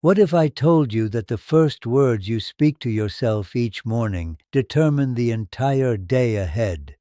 What if I told you that the first words you speak to yourself each morning determine the entire day ahead?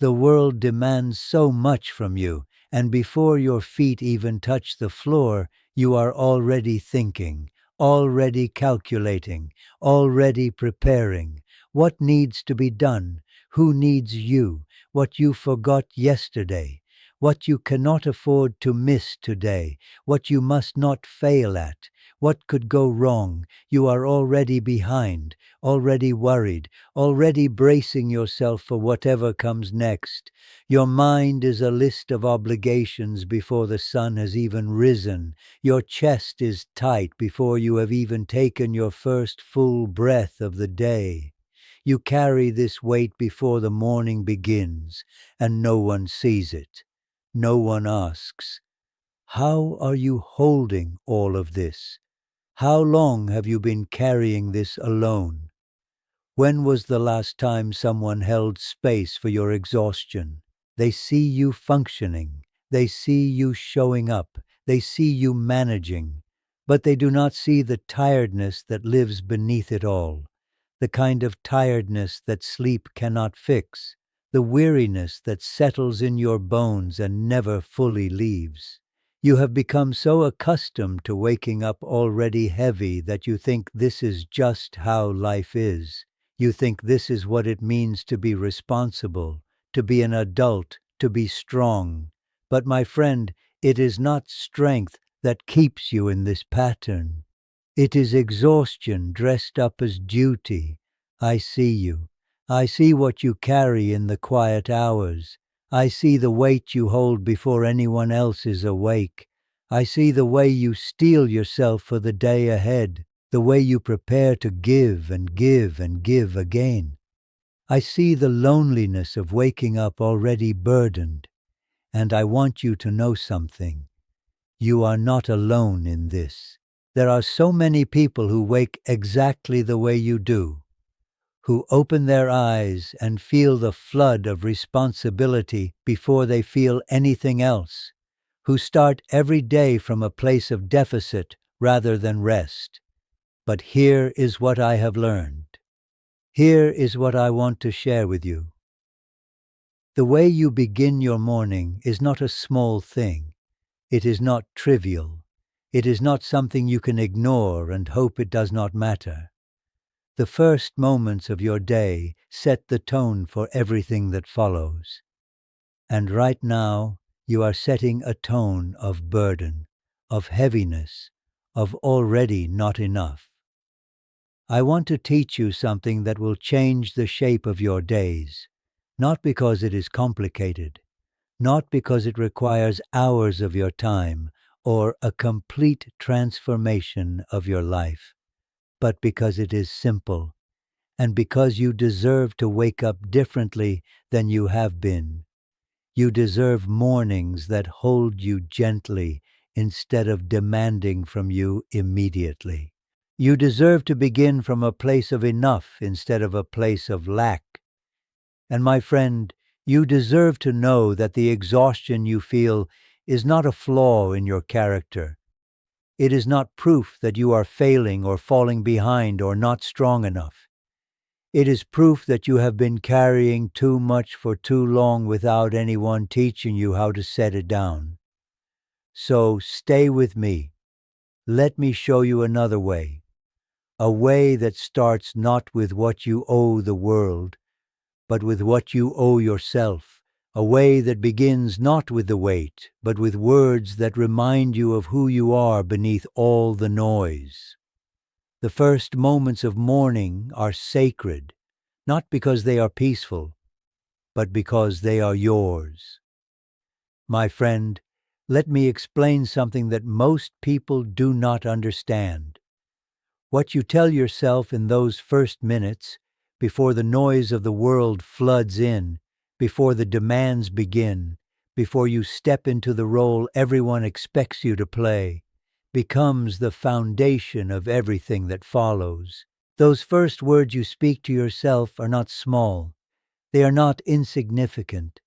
The world demands so much from you, and before your feet even touch the floor, you are already thinking, already calculating, already preparing. What needs to be done? Who needs you? What you forgot yesterday? What you cannot afford to miss today? What you must not fail at? What could go wrong? You are already behind, already worried, already bracing yourself for whatever comes next. Your mind is a list of obligations before the sun has even risen. Your chest is tight before you have even taken your first full breath of the day. You carry this weight before the morning begins, and no one sees it. No one asks, "How are you holding all of this? How long have you been carrying this alone?" When was the last time someone held space for your exhaustion? They see you functioning. They see you showing up. They see you managing. But they do not see the tiredness that lives beneath it all. The kind of tiredness that sleep cannot fix. The weariness that settles in your bones and never fully leaves. You have become so accustomed to waking up already heavy that you think this is just how life is. You think this is what it means to be responsible, to be an adult, to be strong. But my friend, it is not strength that keeps you in this pattern. It is exhaustion dressed up as duty. I see you. I see what you carry in the quiet hours. I see the weight you hold before anyone else is awake. I see the way you steel yourself for the day ahead, the way you prepare to give and give and give again. I see the loneliness of waking up already burdened, and I want you to know something. You are not alone in this. There are so many people who wake exactly the way you do, who open their eyes and feel the flood of responsibility before they feel anything else, who start every day from a place of deficit rather than rest. But here is what I have learned. Here is what I want to share with you. The way you begin your morning is not a small thing. It is not trivial. It is not something you can ignore and hope it does not matter. The first moments of your day set the tone for everything that follows. And right now, you are setting a tone of burden, of heaviness, of already not enough. I want to teach you something that will change the shape of your days, not because it is complicated, not because it requires hours of your time or a complete transformation of your life, but because it is simple, and because you deserve to wake up differently than you have been. You deserve mornings that hold you gently instead of demanding from you immediately. You deserve to begin from a place of enough instead of a place of lack. And my friend, you deserve to know that the exhaustion you feel is not a flaw in your character. It is not proof that you are failing or falling behind or not strong enough. It is proof that you have been carrying too much for too long without anyone teaching you how to set it down. So stay with me. Let me show you another way. A way that starts not with what you owe the world, but with what you owe yourself. A way that begins not with the weight, but with words that remind you of who you are beneath all the noise. The first moments of morning are sacred, not because they are peaceful, but because they are yours. My friend, let me explain something that most people do not understand. What you tell yourself in those first minutes, before the noise of the world floods in, before the demands begin, before you step into the role everyone expects you to play, becomes the foundation of everything that follows. Those first words you speak to yourself are not small. They are not insignificant.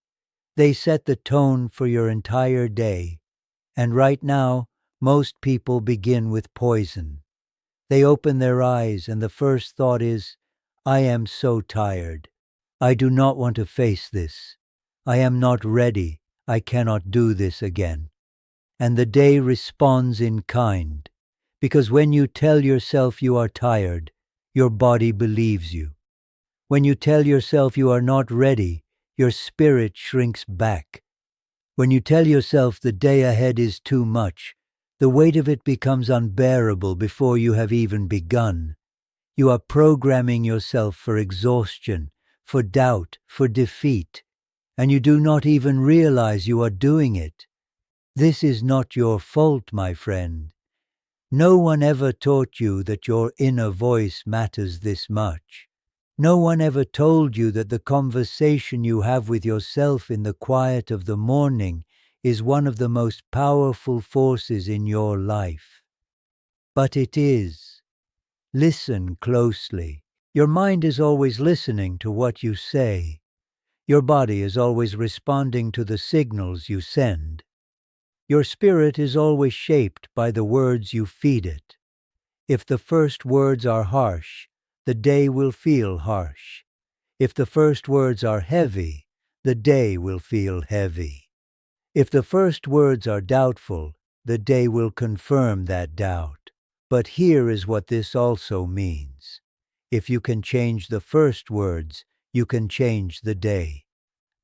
They set the tone for your entire day. And right now, most people begin with poison. They open their eyes and the first thought is, I am so tired. I do not want to face this. I am not ready. I cannot do this again. And the day responds in kind, because when you tell yourself you are tired, your body believes you. When you tell yourself you are not ready, your spirit shrinks back. When you tell yourself the day ahead is too much, the weight of it becomes unbearable before you have even begun. You are programming yourself for exhaustion, for doubt, for defeat, and you do not even realize you are doing it. This is not your fault, my friend. No one ever taught you that your inner voice matters this much. No one ever told you that the conversation you have with yourself in the quiet of the morning is one of the most powerful forces in your life. But it is. Listen closely. Your mind is always listening to what you say. Your body is always responding to the signals you send. Your spirit is always shaped by the words you feed it. If the first words are harsh, the day will feel harsh. If the first words are heavy, the day will feel heavy. If the first words are doubtful, the day will confirm that doubt. But here is what this also means. If you can change the first words, you can change the day.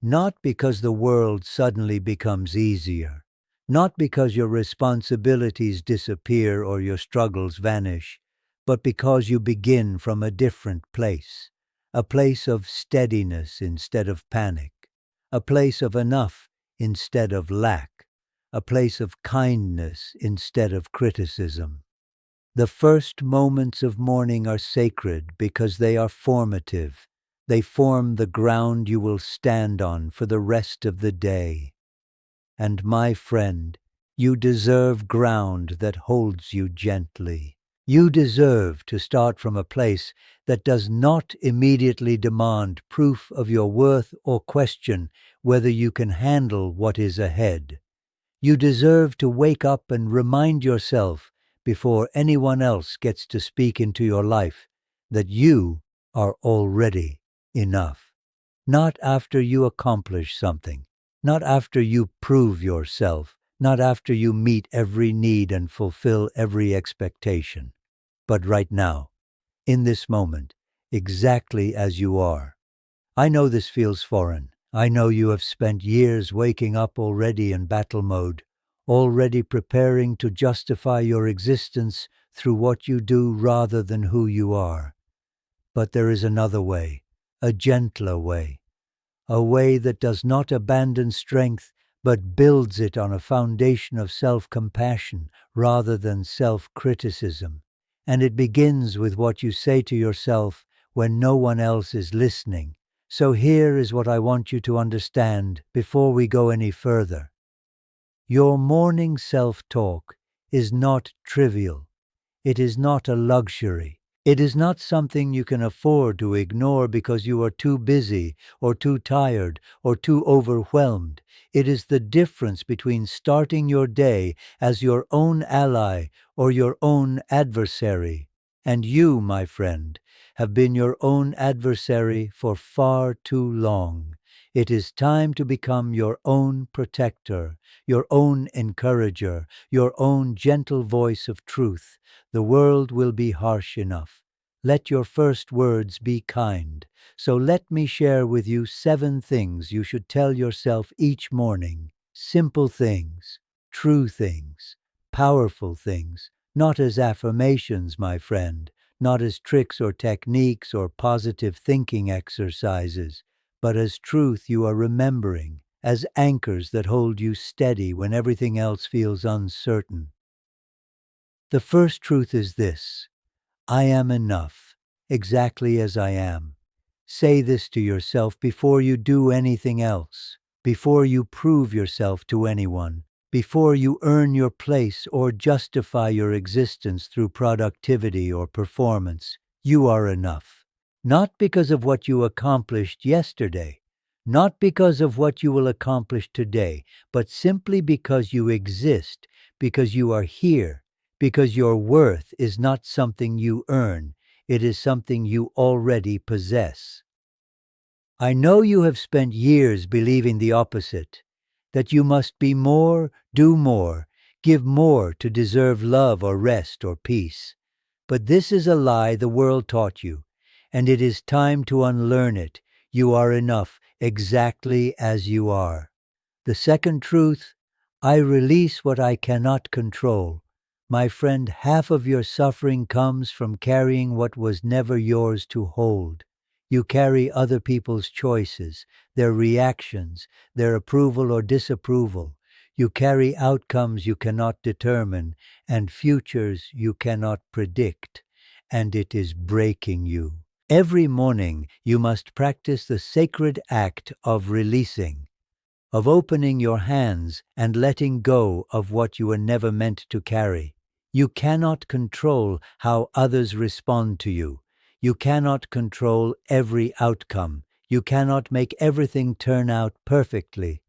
Not because the world suddenly becomes easier, not because your responsibilities disappear or your struggles vanish, but because you begin from a different place, a place of steadiness instead of panic, a place of enough instead of lack, a place of kindness instead of criticism. The first moments of morning are sacred because they are formative. They form the ground you will stand on for the rest of the day. And my friend, you deserve ground that holds you gently. You deserve to start from a place that does not immediately demand proof of your worth or question whether you can handle what is ahead. You deserve to wake up and remind yourself, before anyone else gets to speak into your life, that you are already enough. Not after you accomplish something, not after you prove yourself, not after you meet every need and fulfill every expectation, but right now, in this moment, exactly as you are. I know this feels foreign. I know you have spent years waking up already in battle mode, already preparing to justify your existence through what you do rather than who you are. But there is another way, a gentler way, a way that does not abandon strength but builds it on a foundation of self-compassion rather than self-criticism. And it begins with what you say to yourself when no one else is listening. So here is what I want you to understand before we go any further. Your morning self-talk is not trivial. It is not a luxury. It is not something you can afford to ignore because you are too busy or too tired or too overwhelmed. It is the difference between starting your day as your own ally or your own adversary. And you, my friend, have been your own adversary for far too long. It is time to become your own protector, your own encourager, your own gentle voice of truth. The world will be harsh enough. Let your first words be kind. So let me share with you 7 things you should tell yourself each morning. Simple things, true things, powerful things, not as affirmations, my friend, not as tricks or techniques or positive thinking exercises, but as truth you are remembering, as anchors that hold you steady when everything else feels uncertain. The first truth is this: I am enough, exactly as I am. Say this to yourself before you do anything else, before you prove yourself to anyone, before you earn your place or justify your existence through productivity or performance. You are enough. Not because of what you accomplished yesterday, not because of what you will accomplish today, but simply because you exist, because you are here, because your worth is not something you earn, it is something you already possess. I know you have spent years believing the opposite, that you must be more, do more, give more to deserve love or rest or peace. But this is a lie the world taught you, and it is time to unlearn it. You are enough exactly as you are. The second truth, I release what I cannot control. My friend, half of your suffering comes from carrying what was never yours to hold. You carry other people's choices, their reactions, their approval or disapproval. You carry outcomes you cannot determine and futures you cannot predict, and it is breaking you. Every morning you must practice the sacred act of releasing, of opening your hands and letting go of what you were never meant to carry. You cannot control how others respond to you. You cannot control every outcome. You cannot make everything turn out perfectly.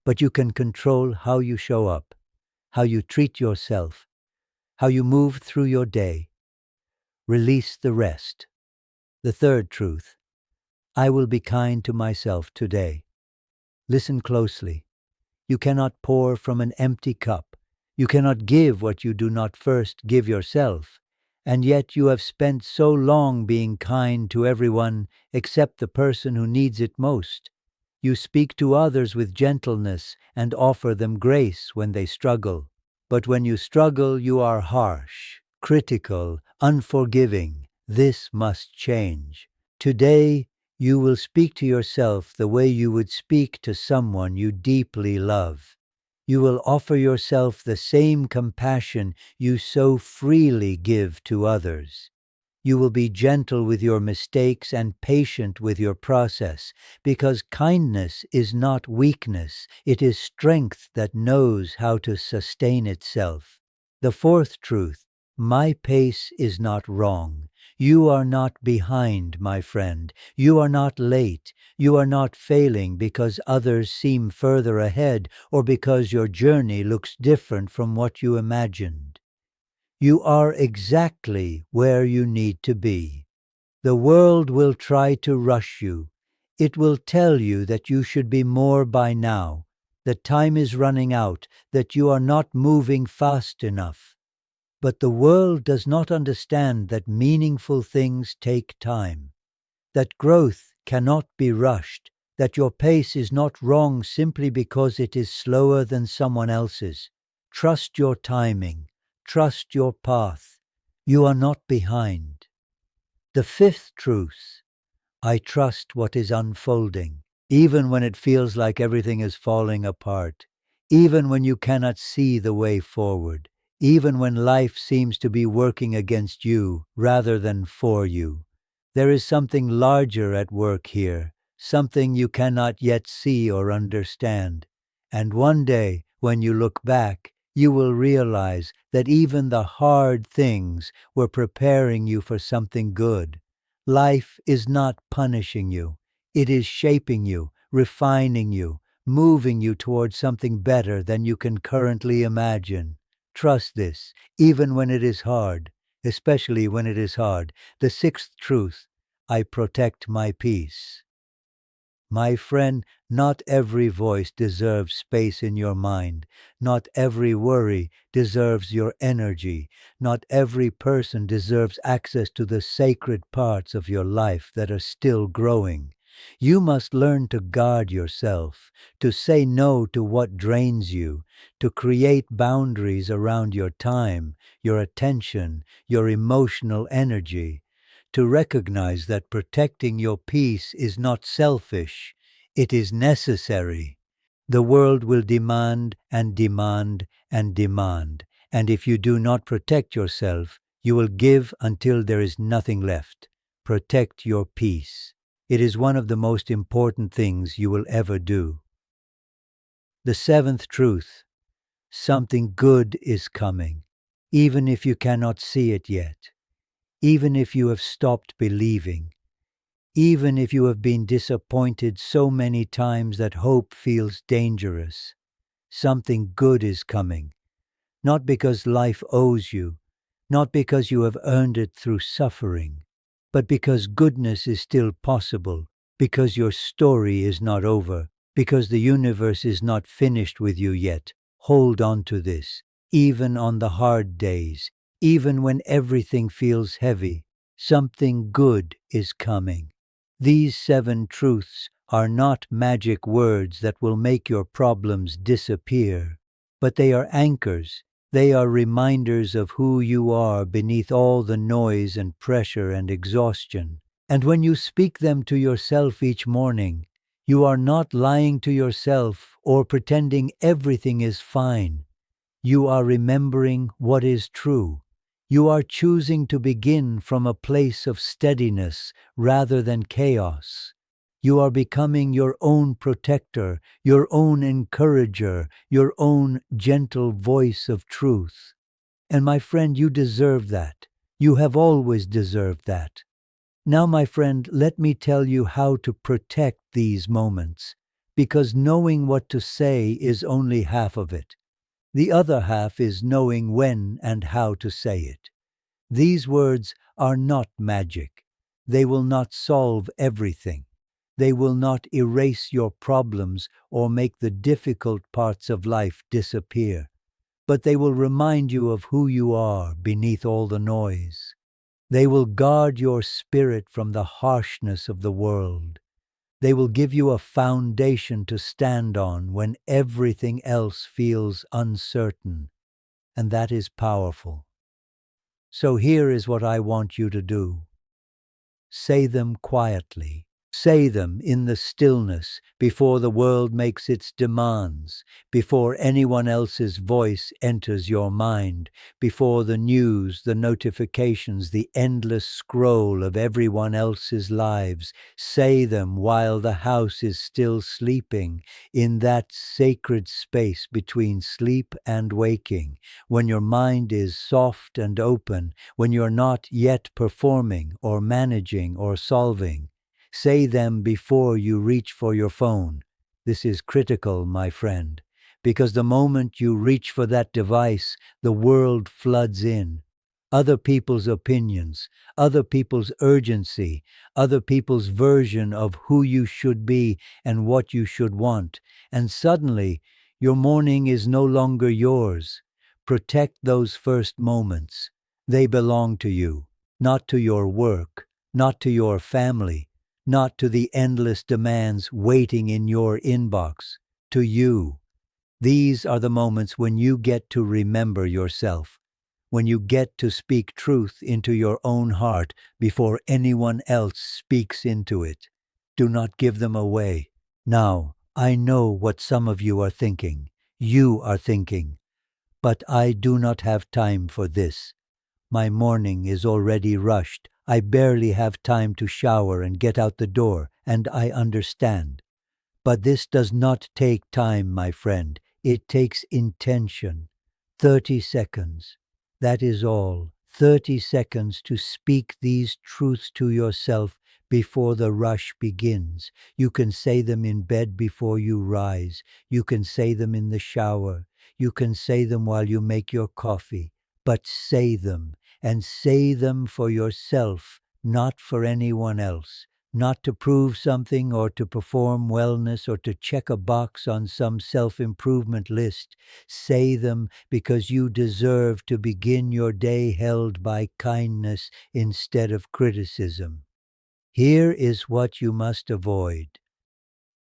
But you can control how you show up, how you treat yourself, how you move through your day. Release the rest. The third truth, I will be kind to myself today. Listen closely. You cannot pour from an empty cup. You cannot give what you do not first give yourself. And yet you have spent so long being kind to everyone except the person who needs it most. You speak to others with gentleness and offer them grace when they struggle. But when you struggle, you are harsh, critical, unforgiving. This must change. Today, you will speak to yourself the way you would speak to someone you deeply love. You will offer yourself the same compassion you so freely give to others. You will be gentle with your mistakes and patient with your process, because kindness is not weakness, it is strength that knows how to sustain itself. The fourth truth, my pace is not wrong. You are not behind, my friend. You are not late. You are not failing because others seem further ahead or because your journey looks different from what you imagined. You are exactly where you need to be. The world will try to rush you. It will tell you that you should be more by now, that time is running out, that you are not moving fast enough. But the world does not understand that meaningful things take time, that growth cannot be rushed, that your pace is not wrong simply because it is slower than someone else's. Trust your timing. Trust your path. You are not behind. The fifth truth, I trust what is unfolding, even when it feels like everything is falling apart, even when you cannot see the way forward, even when life seems to be working against you rather than for you. There is something larger at work here, something you cannot yet see or understand. And one day, when you look back, you will realize that even the hard things were preparing you for something good. Life is not punishing you. It is shaping you, refining you, moving you towards something better than you can currently imagine. Trust this, even when it is hard, especially when it is hard. The sixth truth, I protect my peace. My friend, not every voice deserves space in your mind. Not every worry deserves your energy. Not every person deserves access to the sacred parts of your life that are still growing. You must learn to guard yourself, to say no to what drains you, to create boundaries around your time, your attention, your emotional energy, to recognize that protecting your peace is not selfish, it is necessary. The world will demand and demand and demand, and if you do not protect yourself, you will give until there is nothing left. Protect your peace. It is one of the most important things you will ever do. The seventh truth, something good is coming, even if you cannot see it yet. Even if you have stopped believing, even if you have been disappointed so many times that hope feels dangerous, something good is coming. not because life owes you, not because you have earned it through suffering, but because goodness is still possible, because your story is not over, because the universe is not finished with you yet. Hold on to this, even on the hard days, even when everything feels heavy. Something good is coming. These 7 truths are not magic words that will make your problems disappear, but they are anchors. They are reminders of who you are beneath all the noise and pressure and exhaustion. And when you speak them to yourself each morning, you are not lying to yourself or pretending everything is fine. You are remembering what is true. You are choosing to begin from a place of steadiness rather than chaos. You are becoming your own protector, your own encourager, your own gentle voice of truth. And my friend, you deserve that. You have always deserved that. Now, my friend, let me tell you how to protect these moments, because knowing what to say is only half of it. The other half is knowing when and how to say it. These words are not magic. They will not solve everything. They will not erase your problems or make the difficult parts of life disappear. But they will remind you of who you are beneath all the noise. They will guard your spirit from the harshness of the world. They will give you a foundation to stand on when everything else feels uncertain, and that is powerful. So here is what I want you to do. Say them quietly. Say them in the stillness, before the world makes its demands, before anyone else's voice enters your mind, before the news, the notifications, the endless scroll of everyone else's lives. Say them while the house is still sleeping, in that sacred space between sleep and waking, when your mind is soft and open, when you're not yet performing or managing or solving. Say them before you reach for your phone. This is critical, my friend, because the moment you reach for that device, the world floods in. Other people's opinions, other people's urgency, other people's version of who you should be and what you should want. And suddenly, your morning is no longer yours. Protect those first moments. They belong to you, not to your work, not to your family, not to the endless demands waiting in your inbox, to you. These are the moments when you get to remember yourself, when you get to speak truth into your own heart before anyone else speaks into it. Do not give them away. Now, I know what some of you are thinking. You are thinking, but I do not have time for this. My morning is already rushed. I barely have time to shower and get out the door, and I understand. But this does not take time, my friend. It takes intention. 30 seconds. That is all. 30 seconds to speak these truths to yourself before the rush begins. You can say them in bed before you rise. You can say them in the shower. You can say them while you make your coffee. But say them, and say them for yourself, not for anyone else. Not to prove something or to perform wellness or to check a box on some self-improvement list. Say them because you deserve to begin your day held by kindness instead of criticism. Here is what you must avoid.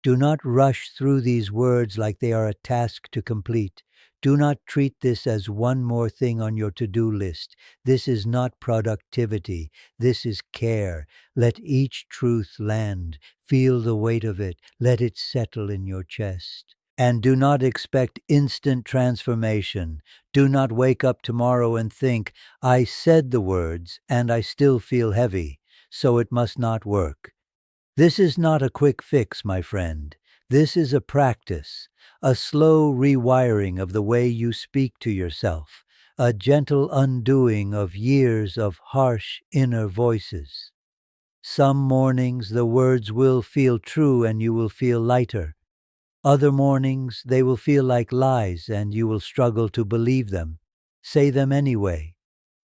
Do not rush through these words like they are a task to complete. Do not treat this as one more thing on your to-do list. This is not productivity. This is care. Let each truth land. Feel the weight of it. Let it settle in your chest. And do not expect instant transformation. Do not wake up tomorrow and think, I said the words and I still feel heavy, so it must not work. This is not a quick fix, my friend. This is a practice, a slow rewiring of the way you speak to yourself, a gentle undoing of years of harsh inner voices. Some mornings the words will feel true and you will feel lighter. Other mornings they will feel like lies and you will struggle to believe them. Say them anyway,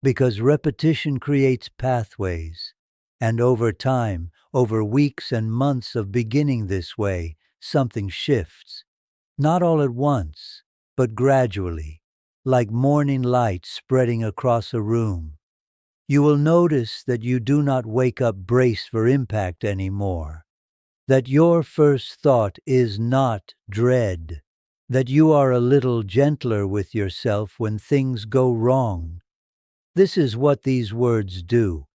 because repetition creates pathways. And over time, over weeks and months of beginning this way, something shifts. Not all at once, but gradually, like morning light spreading across a room. You will notice that you do not wake up braced for impact anymore, that your first thought is not dread, that you are a little gentler with yourself when things go wrong. This is what these words do.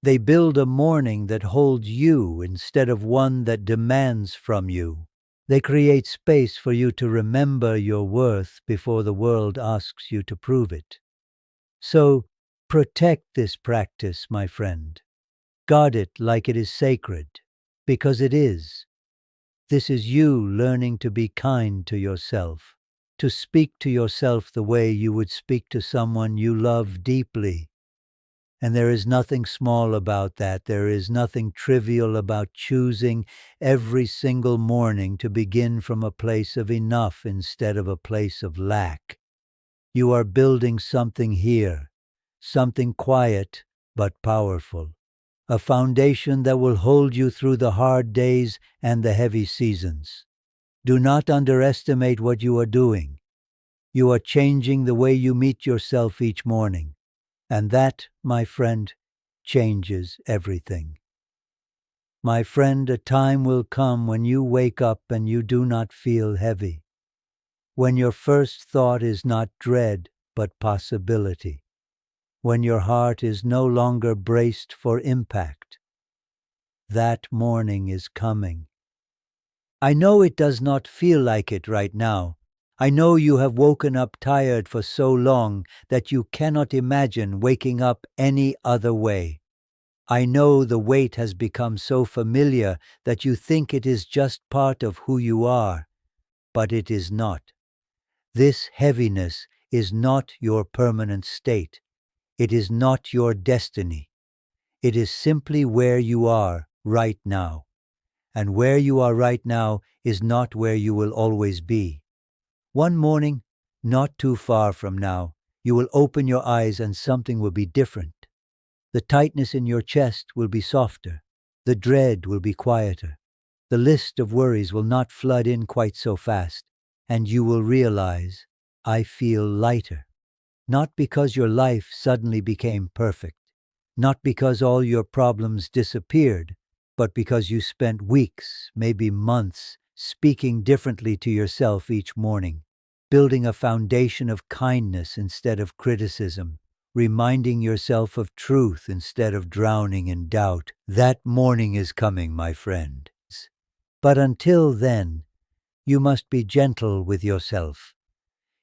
They build a morning that holds you instead of one that demands from you. They create space for you to remember your worth before the world asks you to prove it. So, protect this practice, my friend. Guard it like it is sacred, because it is. This is you learning to be kind to yourself, to speak to yourself the way you would speak to someone you love deeply. And there is nothing small about that. There is nothing trivial about choosing every single morning to begin from a place of enough instead of a place of lack. You are building something here, something quiet but powerful, a foundation that will hold you through the hard days and the heavy seasons. Do not underestimate what you are doing. You are changing the way you meet yourself each morning. And that, my friend, changes everything. My friend, a time will come when you wake up and you do not feel heavy, when your first thought is not dread but possibility, when your heart is no longer braced for impact. That morning is coming. I know it does not feel like it right now. I know you have woken up tired for so long that you cannot imagine waking up any other way. I know the weight has become so familiar that you think it is just part of who you are, but it is not. This heaviness is not your permanent state. It is not your destiny. It is simply where you are right now. And where you are right now is not where you will always be. One morning, not too far from now, you will open your eyes and something will be different. The tightness in your chest will be softer. The dread will be quieter. The list of worries will not flood in quite so fast. And you will realize, I feel lighter. Not because your life suddenly became perfect. Not because all your problems disappeared, but because you spent weeks, maybe months, speaking differently to yourself each morning, building a foundation of kindness instead of criticism, reminding yourself of truth instead of drowning in doubt. That morning is coming, my friend. But until then, you must be gentle with yourself.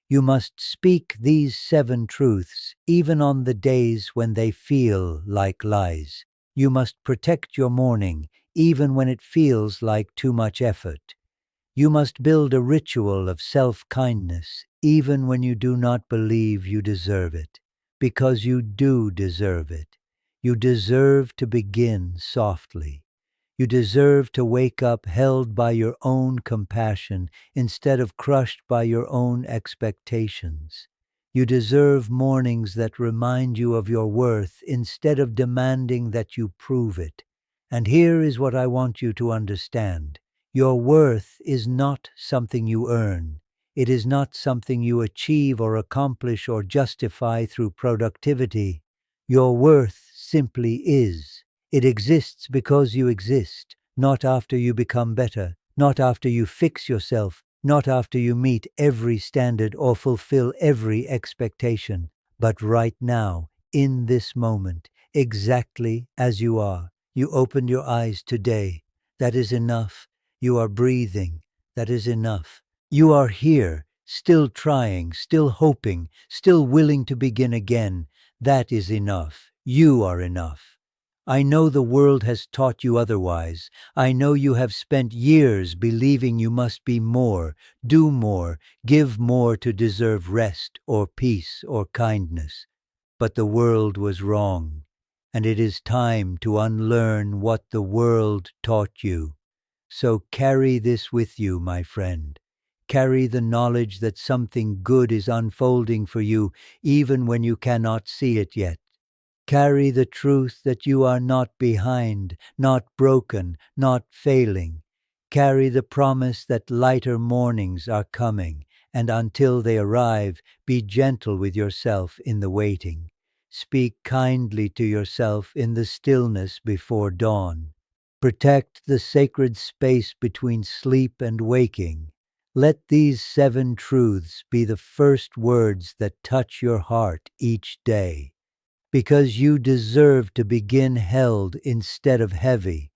You must speak these 7 truths even on the days when they feel like lies. You must protect your morning even when it feels like too much effort. You must build a ritual of self-kindness even when you do not believe you deserve it, because you do deserve it. You deserve to begin softly. You deserve to wake up held by your own compassion instead of crushed by your own expectations. You deserve mornings that remind you of your worth instead of demanding that you prove it. And here is what I want you to understand. Your worth is not something you earn. It is not something you achieve or accomplish or justify through productivity. Your worth simply is. It exists because you exist, not after you become better, not after you fix yourself, not after you meet every standard or fulfill every expectation, but right now, in this moment, exactly as you are. You opened your eyes today. That is enough. You are breathing. That is enough. You are here, still trying, still hoping, still willing to begin again. That is enough. You are enough. I know the world has taught you otherwise. I know you have spent years believing you must be more, do more, give more to deserve rest or peace or kindness. But the world was wrong, and it is time to unlearn what the world taught you. So carry this with you, my friend. Carry the knowledge that something good is unfolding for you even when you cannot see it yet. Carry the truth that you are not behind, not broken, not failing. Carry the promise that lighter mornings are coming, and until they arrive, be gentle with yourself in the waiting. Speak kindly to yourself in the stillness before dawn. Protect the sacred space between sleep and waking. Let these 7 truths be the first words that touch your heart each day. Because you deserve to begin held instead of heavy.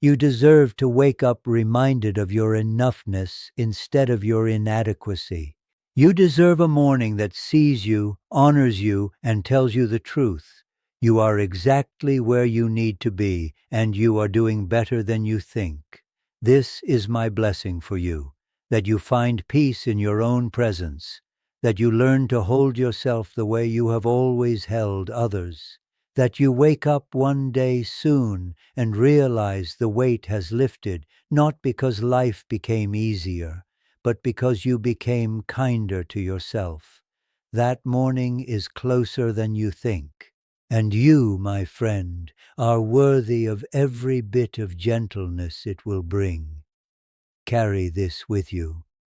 You deserve to wake up reminded of your enoughness instead of your inadequacy. You deserve a morning that sees you, honors you, and tells you the truth. You are exactly where you need to be, and you are doing better than you think. This is my blessing for you, that you find peace in your own presence, that you learn to hold yourself the way you have always held others, that you wake up one day soon and realize the weight has lifted, not because life became easier, but because you became kinder to yourself. That morning is closer than you think. And you, my friend, are worthy of every bit of gentleness it will bring. Carry this with you.